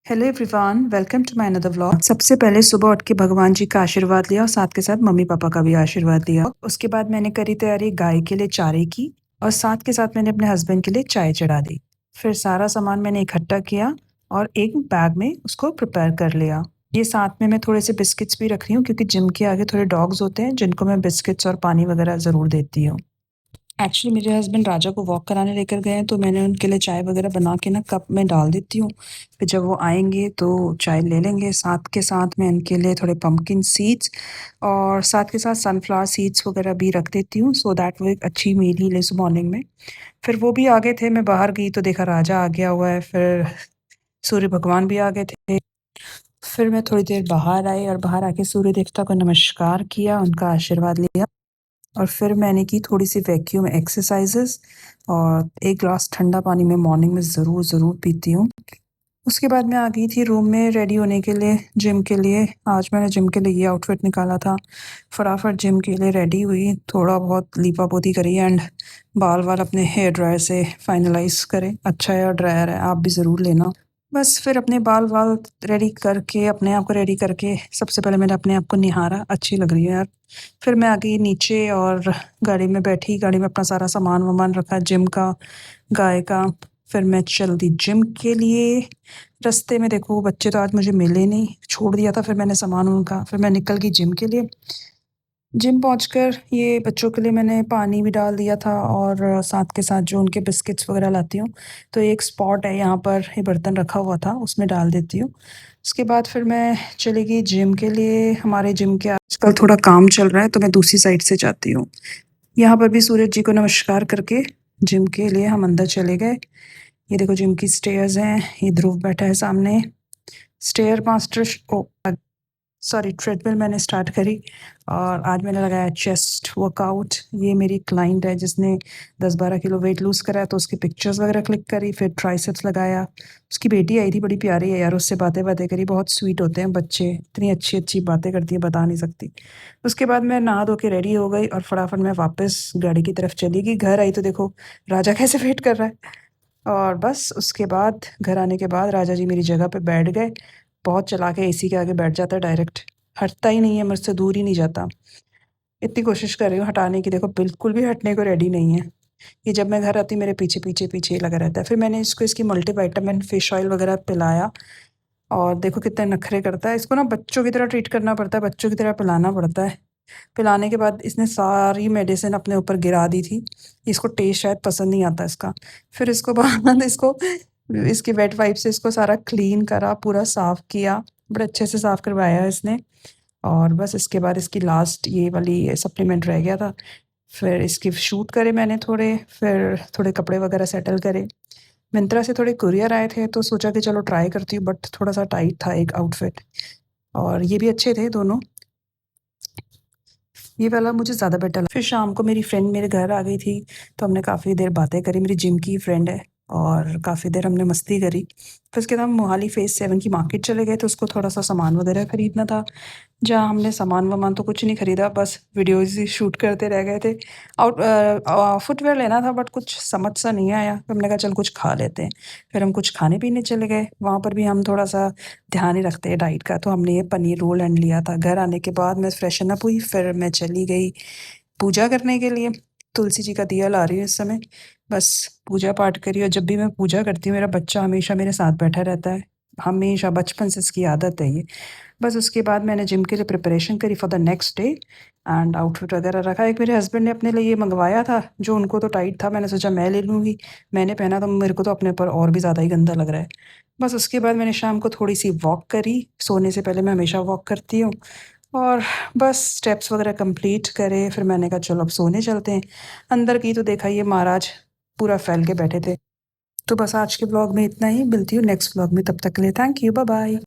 Hello everyone, welcome to my another vlog. सबसे पहले सुबह उठ के भगवान जी का आशीर्वाद लिया और साथ के साथ मम्मी पापा का भी आशीर्वाद लिया। उसके बाद मैंने करी तैयारी गाय के लिए चारे की और साथ के साथ मैंने अपने हस्बैंड के लिए चाय चढ़ा दी। फिर सारा सामान मैंने इकट्ठा किया और एक बैग में उसको प्रिपेयर कर लिया। ये साथ में मैं थोड़े से बिस्किट्स भी रख रही हूँ क्योंकि जिम के आगे थोड़े डॉग्स होते हैं जिनको मैं बिस्किट्स और पानी वगैरह ज़रूर देती हूँ। एक्चुअली मेरे हस्बैंड राजा को वॉक कराने लेकर गए हैं तो मैंने उनके लिए चाय वगैरह बना के ना कप में डाल देती हूँ। फिर जब वो आएंगे तो चाय ले लेंगे। साथ के साथ मैं उनके लिए थोड़े पंपकिन सीड्स और साथ के साथ सनफ्लावर सीड्स वगैरह भी रख देती हूँ सो दैट वो एक अच्छी मील ही ले मॉर्निंग में। फिर वो भी आ गए थे, मैं बाहर गई तो देखा राजा आ गया हुआ है, फिर सूर्य भगवान भी आ गए थे। फिर मैं थोड़ी देर बाहर आई और बाहर आके सूर्य देवता को नमस्कार किया, उनका आशीर्वाद लिया और फिर मैंने की थोड़ी सी वैक्यूम एक्सरसाइजेस और एक ग्लास ठंडा पानी मैं मॉर्निंग में ज़रूर ज़रूर पीती हूँ। उसके बाद मैं आ गई थी रूम में रेडी होने के लिए जिम के लिए। आज मैंने जिम के लिए ये आउटफिट निकाला था। फटाफट जिम के लिए रेडी हुई, थोड़ा बहुत लीपा पोती करी एंड बाल वाल अपने हेयर ड्रायर से फाइनलाइज करें। अच्छा हेयर ड्रायर है, आप भी ज़रूर लेना। बस फिर अपने बाल वाल रेडी करके अपने आप को रेडी करके सबसे पहले मैंने अपने आप को निहारा, अच्छी लग रही है यार। फिर मैं आ गई नीचे और गाड़ी में बैठी, गाड़ी में अपना सारा सामान वामान रखा जिम का, गाय का। फिर मैं चल दी जिम के लिए। रास्ते में देखो वो बच्चे तो आज मुझे मिले नहीं, छोड़ दिया था फिर मैंने सामान उनका। फिर मैं निकल गई जिम के लिए। जिम पहुंचकर ये बच्चों के लिए मैंने पानी भी डाल दिया था और साथ के साथ जो उनके बिस्किट्स वगैरह लाती हूँ तो एक स्पॉट है यहाँ पर, ये बर्तन रखा हुआ था उसमें डाल देती हूँ। उसके बाद फिर मैं चली गई जिम के लिए। हमारे जिम के आजकल थोड़ा काम चल रहा है तो मैं दूसरी साइड से जाती हूँ। यहाँ पर भी सूरज जी को नमस्कार करके जिम के लिए हम अंदर चले गए। ये देखो जिम की स्टेयर्स हैं, ये ध्रुव बैठा है सामने। स्टेयर मास्टर ओ सॉरी ट्रेडमिल मैंने स्टार्ट करी और आज मैंने लगाया चेस्ट वर्कआउट। ये मेरी क्लाइंट है जिसने 10-12 किलो वेट लूज़ करा है तो उसकी पिक्चर्स वगैरह क्लिक करी, फिर ट्राइसेप्स लगाया। उसकी बेटी आई थी, बड़ी प्यारी है यार, उससे बातें बातें करी। बहुत स्वीट होते हैं बच्चे, इतनी अच्छी अच्छी बातें करती है बता नहीं सकती। उसके बाद मैं नहा धो के रेडी हो गई और फटाफट मैं वापस गाड़ी की तरफ चली गई। घर आई तो देखो राजा कैसे वेट कर रहा है। और बस उसके बाद घर आने के बाद राजा जी मेरी जगह पे बैठ गए। बहुत चला के एसी के आगे बैठ जाता है डायरेक्ट, हटता ही नहीं है मुझसे, दूर ही नहीं जाता। इतनी कोशिश कर रही हूँ हटाने की, देखो बिल्कुल भी हटने को रेडी नहीं है। ये जब मैं घर आती मेरे पीछे पीछे पीछे ही लगा रहता है। फिर मैंने इसको इसकी मल्टीविटामिन फिश ऑयल वगैरह पिलाया और देखो कितने नखरे करता है। इसको ना बच्चों की तरह ट्रीट करना पड़ता है, बच्चों की तरह पिलाना पड़ता है। पिलाने के बाद इसने सारी मेडिसिन अपने ऊपर गिरा दी थी। इसको टेस्ट शायद पसंद नहीं आता इसका। फिर इसको बाद इसको इसकी वेट वाइप से इसको सारा क्लीन करा, पूरा साफ़ किया, बड़े अच्छे से साफ़ करवाया इसने। और बस इसके बाद इसकी लास्ट ये वाली सप्लीमेंट रह गया था। फिर इसके शूट करे मैंने थोड़े, फिर थोड़े कपड़े वगैरह सेटल करे। मिंत्रा से थोड़े कुरियर आए थे तो सोचा कि चलो ट्राई करती हूँ, बट थोड़ा सा टाइट था एक आउटफिट और ये भी अच्छे थे दोनों। ये वाला मुझे ज़्यादा बेटर लगा। फिर शाम को मेरी फ्रेंड मेरे घर आ गई थी तो हमने काफ़ी देर बातें करी। मेरी जिम की फ्रेंड है और काफ़ी देर हमने मस्ती करी। फिर उसके बाद हम मोहाली फ़ेज़ 7 की मार्केट चले गए तो उसको थोड़ा सा सामान वगैरह ख़रीदना था। जहाँ हमने सामान वामान तो कुछ नहीं ख़रीदा, बस वीडियोज़ ही शूट करते रह गए थे। फुटवियर लेना था बट कुछ समझ सा नहीं आया, तो हमने कहा चल कुछ खा लेते हैं। फिर हम कुछ खाने पीने चले गए, वहाँ पर भी हम थोड़ा सा ध्यान ही रखते हैं डाइट का, तो हमने ये पनीर रोल एंड लिया था। घर आने के बाद मैं फ्रेशन अप हुई, फिर मैं चली गई पूजा करने के लिए। तुलसी जी का दिया ला रही हूँ इस समय, बस पूजा पाठ करी। और जब भी मैं पूजा करती हूँ मेरा बच्चा हमेशा मेरे साथ बैठा रहता है, हमेशा बचपन से इसकी आदत है ये। बस उसके बाद मैंने जिम के लिए प्रिपरेशन करी for the next day and outfit वगैरह रखा। एक मेरे हस्बैंड ने अपने लिए ये मंगवाया था जो उनको तो टाइट था, मैंने सोचा मैं ले लूँगी। मैंने पहना तो मेरे को तो अपने ऊपर और भी ज़्यादा ही गंदा लग रहा है। बस उसके बाद मैंने शाम को थोड़ी सी वॉक करी, सोने से पहले मैं हमेशा वॉक करती हूँ। और बस स्टेप्स वगैरह कंप्लीट करे, फिर मैंने कहा चलो अब सोने चलते हैं। अंदर की तो देखा ये महाराज पूरा फैल के बैठे थे। तो बस आज के ब्लॉग में इतना ही, मिलती हूँ नेक्स्ट ब्लॉग में, तब तक के लिए थैंक यू, बाय बाय।